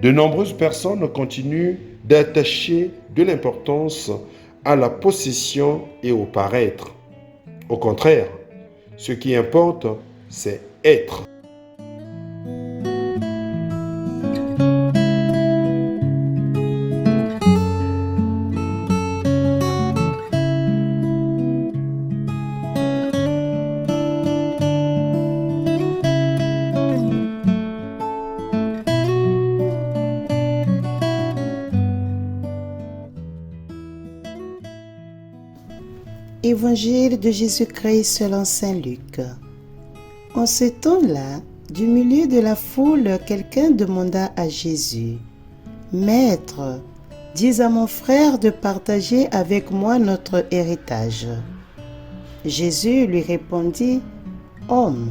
De nombreuses personnes continuent d'attacher de l'importance à la possession et au paraître. Au contraire, ce qui importe, c'est être. Évangile de Jésus-Christ selon saint Luc. En ce temps-là, du milieu de la foule, quelqu'un demanda à Jésus, « Maître, dis à mon frère de partager avec moi notre héritage. » Jésus lui répondit, « Homme,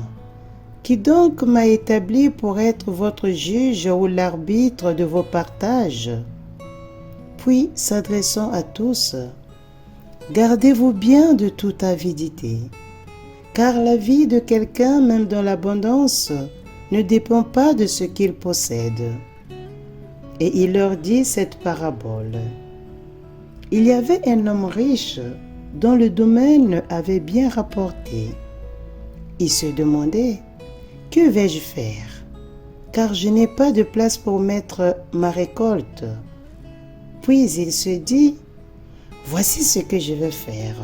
qui donc m'a établi pour être votre juge ou l'arbitre de vos partages ?» Puis, s'adressant à tous, « Gardez-vous bien de toute avidité, car la vie de quelqu'un, même dans l'abondance, ne dépend pas de ce qu'il possède. » Et il leur dit cette parabole. Il y avait un homme riche dont le domaine avait bien rapporté. Il se demandait, « Que vais-je faire? Car je n'ai pas de place pour mettre ma récolte. » Puis il se dit, « Voici ce que je vais faire.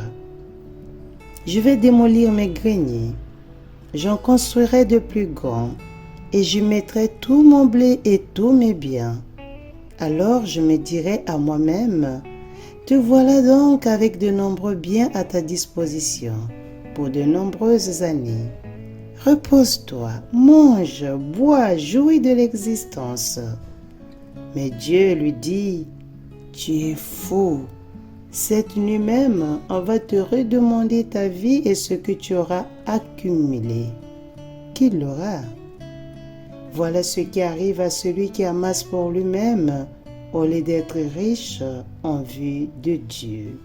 Je vais démolir mes greniers, j'en construirai de plus grands, et j'y mettrai tout mon blé et tous mes biens. Alors je me dirai à moi-même, te voilà donc avec de nombreux biens à ta disposition pour de nombreuses années. Repose-toi, mange, bois, jouis de l'existence. » Mais Dieu lui dit, « Tu es fou. Cette nuit même, on va te redemander ta vie et ce que tu auras accumulé. Qui l'aura? Voilà ce qui arrive à celui qui amasse pour lui-même au lieu d'être riche en vue de Dieu. »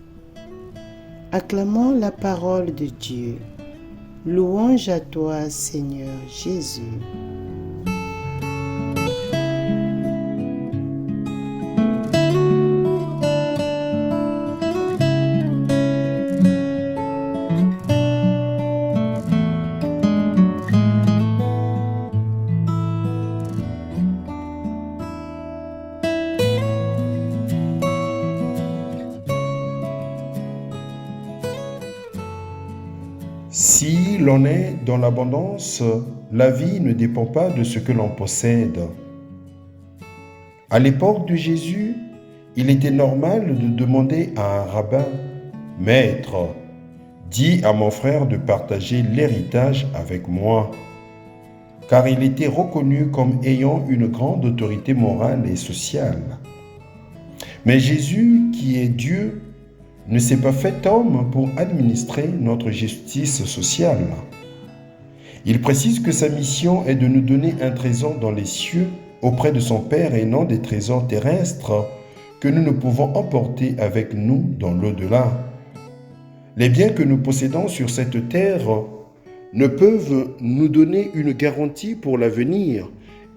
Acclamons la parole de Dieu. Louange à toi, Seigneur Jésus. Si l'on est dans l'abondance, la vie ne dépend pas de ce que l'on possède. À l'époque de Jésus, il était normal de demander à un rabbin, « Maître, dis à mon frère de partager l'héritage avec moi. » Car il était reconnu comme ayant une grande autorité morale et sociale. Mais Jésus, qui est Dieu, ne s'est pas fait homme pour administrer notre justice sociale. Il précise que sa mission est de nous donner un trésor dans les cieux auprès de son Père et non des trésors terrestres que nous ne pouvons emporter avec nous dans l'au-delà. Les biens que nous possédons sur cette terre ne peuvent nous donner une garantie pour l'avenir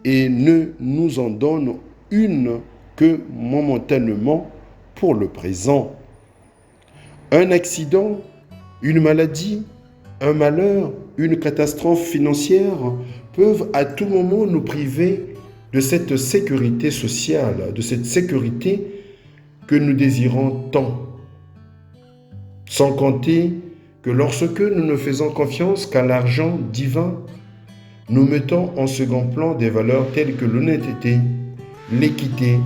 et ne nous en donnent une que momentanément pour le présent. Un accident, une maladie, un malheur, une catastrophe financière peuvent à tout moment nous priver de cette sécurité sociale, de cette sécurité que nous désirons tant. Sans compter que lorsque nous ne faisons confiance qu'à l'argent divin, nous mettons en second plan des valeurs telles que l'honnêteté, l'équité,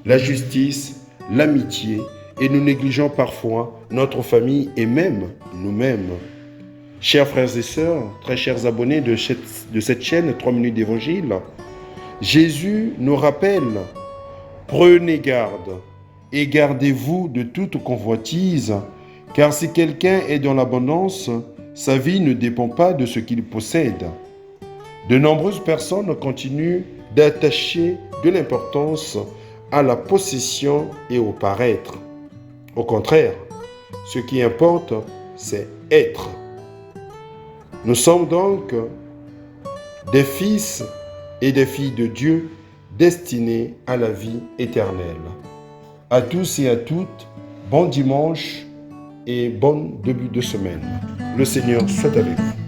la justice, l'amitié, et nous négligeons parfois notre famille et même nous-mêmes. Chers frères et sœurs, très chers abonnés de cette chaîne 3 minutes d'évangile, Jésus nous rappelle, prenez garde et gardez-vous de toute convoitise, car si quelqu'un est dans l'abondance, sa vie ne dépend pas de ce qu'il possède. De nombreuses personnes continuent d'attacher de l'importance à la possession et au paraître. Au contraire, ce qui importe, c'est être. Nous sommes donc des fils et des filles de Dieu destinés à la vie éternelle. À tous et à toutes, bon dimanche et bon début de semaine. Le Seigneur soit avec vous.